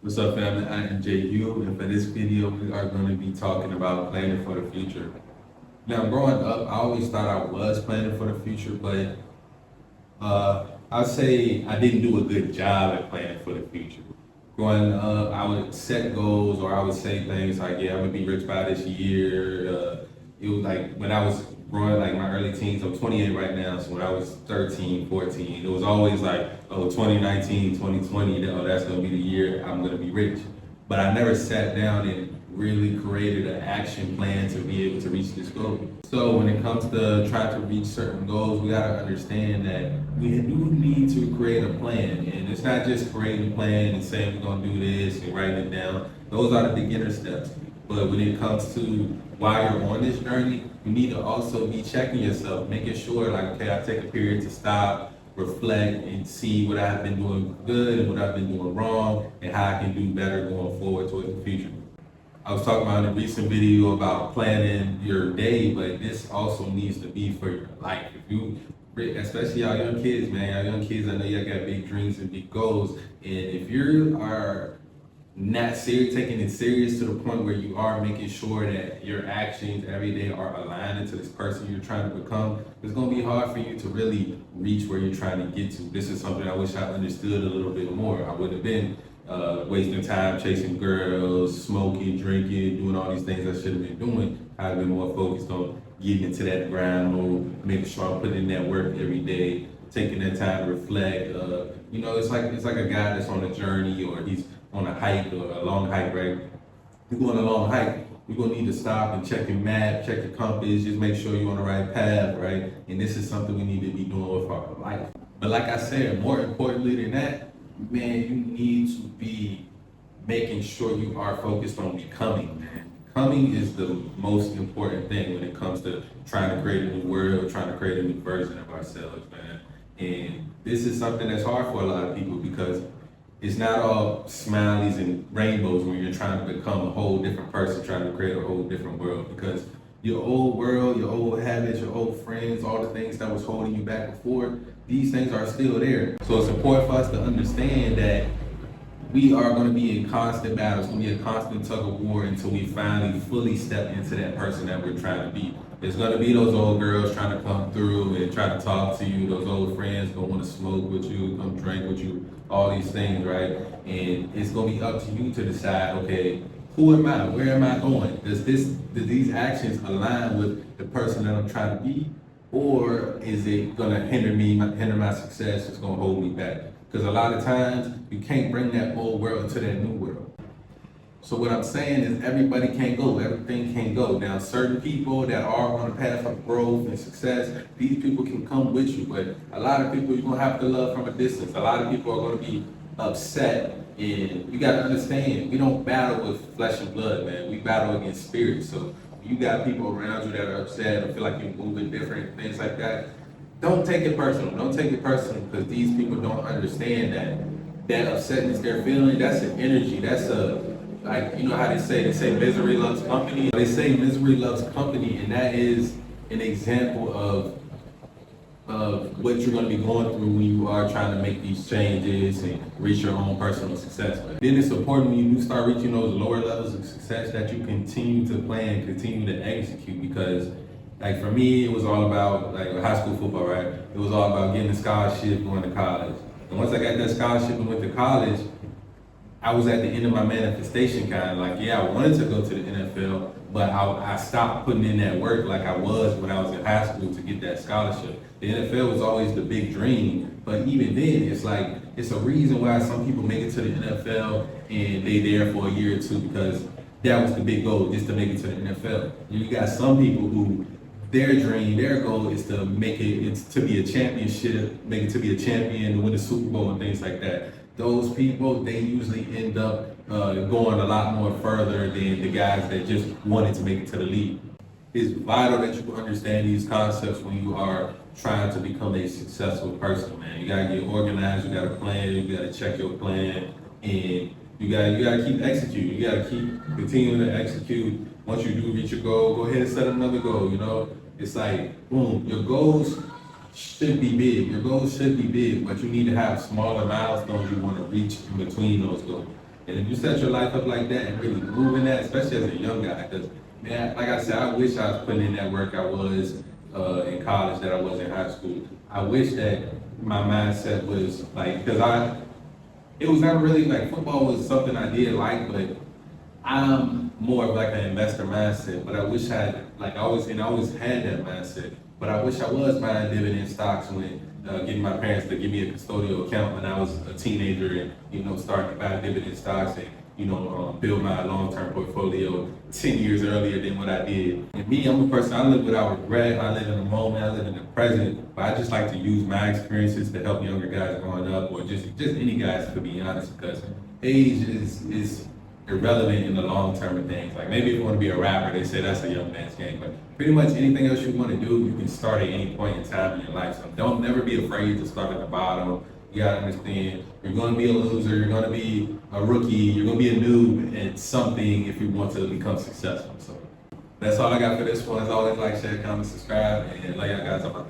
What's up, family? I am JU, and for this video, we are going to be talking about planning for the future. Now, growing up, I always thought I was planning for the future, but I'd say I didn't do a good job at planning for the future. Growing up, I would set goals, or I would say things like, "Yeah, I'm gonna be rich by this year." It was like when I was growing, like my early teens. I'm 28 right now, so when I was 13, 14, it was always like, "Oh, 2019, 2020, oh, that's gonna be the year I'm gonna be rich." But I never sat down and really created an action plan to be able to reach this goal. So when it comes to trying to reach certain goals, we gotta understand that we do need to create a plan. And it's not just creating a plan and saying we're gonna do this and writing it down. Those are the beginner steps. But when it comes to while you're on this journey, you need to also be checking yourself, making sure like, okay, I take a period to stop, reflect, and see what I've been doing good and what I've been doing wrong, and how I can do better going forward towards the future. I was talking about in a recent video about planning your day, but this also needs to be for your life. If you, especially y'all young kids, man, y'all young kids, I know y'all got big dreams and big goals, and if you are not serious, taking it serious to the point where you are making sure that your actions every day are aligning to this person you're trying to become, it's going to be hard for you to really reach where you're trying to get to. This is something I wish I understood a little bit more. I would have been wasting time chasing girls, smoking, drinking, doing all these things I should have been doing. I've been more focused on getting into that grind mode, making sure I'm putting in that work every day, taking that time to reflect. It's like a guy that's on a journey, or he's on a hike or a long hike, right? You're going a long hike, you're gonna need to stop and check your map, check your compass, just make sure you're on the right path, right? And this is something we need to be doing with our life. But like I said, more importantly than that, man, you need to be making sure you are focused on becoming, man. Becoming is the most important thing when it comes to trying to create a new world, trying to create a new version of ourselves, man. And this is something that's hard for a lot of people because it's not all smileys and rainbows when you're trying to become a whole different person, trying to create a whole different world. Because your old world, your old habits, your old friends, all the things that was holding you back before, these things are still there. So it's important for us to understand that we are going to be in constant battles. It's going to be a constant tug of war until we finally fully step into that person that we're trying to be. There's going to be those old girls trying to come through and try to talk to you. Those old friends going to want to smoke with you, come drink with you, all these things, right? And it's going to be up to you to decide, okay, who am I? Where am I going? Do these actions align with the person that I'm trying to be? Or is it going to hinder my success? It's going to hold me back. Because a lot of times you can't bring that old world into that new world. So what I'm saying is everybody can't go, everything can't go. Now certain people that are on a path of growth and success, these people can come with you, but a lot of people you're gonna have to love from a distance. A lot of people are gonna be upset, and you gotta understand, we don't battle with flesh and blood, man. We battle against spirits. So you got people around you that are upset or feel like you're moving different, things like that. Don't take it personal. Don't take it personal because these people don't understand that upsetness they're feeling, that's an energy. That's like, you know how they say misery loves company. They say misery loves company, and that is an example of what you're going to be going through when you are trying to make these changes and reach your own personal success. Then it's important when you do start reaching those lower levels of success that you continue to plan, continue to execute, because like for me, it was all about like high school football, right? It was all about getting a scholarship, going to college. And once I got that scholarship and went to college, I was at the end of my manifestation kind of like, yeah, I wanted to go to the NFL, but I stopped putting in that work like I was when I was in high school to get that scholarship. The NFL was always the big dream, but even then, it's like, it's a reason why some people make it to the NFL and they there for a year or two because that was the big goal, just to make it to the NFL. And you got some people who their dream, their goal is to make it's to be a championship, make it to be a champion, win the Super Bowl and things like that. Those people, they usually end up going a lot more further than the guys that just wanted to make it to the league. It's vital that you understand these concepts when you are trying to become a successful person, man. You gotta get organized, you gotta plan, you gotta check your plan, and you gotta keep executing. You gotta keep continuing to execute. Once you do reach your goal, go ahead and set another goal, you know? It's like, boom, your goals should be big. Your goals should be big, but you need to have smaller milestones you want to reach in between those goals. And if you set your life up like that and really move in that, especially as a young guy, because man, like I said, I wish I was putting in that work I was in college that I was in high school. I wish that my mindset was like, it was never really like football was something I did like, but I'm more of like an investor mindset. But I wish I had, like, I always had that mindset. But I wish I was buying dividend stocks when getting my parents to give me a custodial account when I was a teenager, and starting to buy dividend stocks and build my long-term portfolio 10 years earlier than what I did. And me, I'm a person, I live without regret. I live in the moment. I live in the present. But I just like to use my experiences to help younger guys growing up, or just any guys, to be honest, because age is irrelevant in the long term of things. Like, maybe if you want to be a rapper, they say that's a young man's game. But pretty much anything else you want to do, you can start at any point in time in your life. So don't never be afraid to start at the bottom. You gotta understand, you're gonna be a loser, you're gonna be a rookie, you're gonna be a noob at something if you want to become successful. So that's all I got for this one. As always, like, share, comment, subscribe, and love y'all guys up.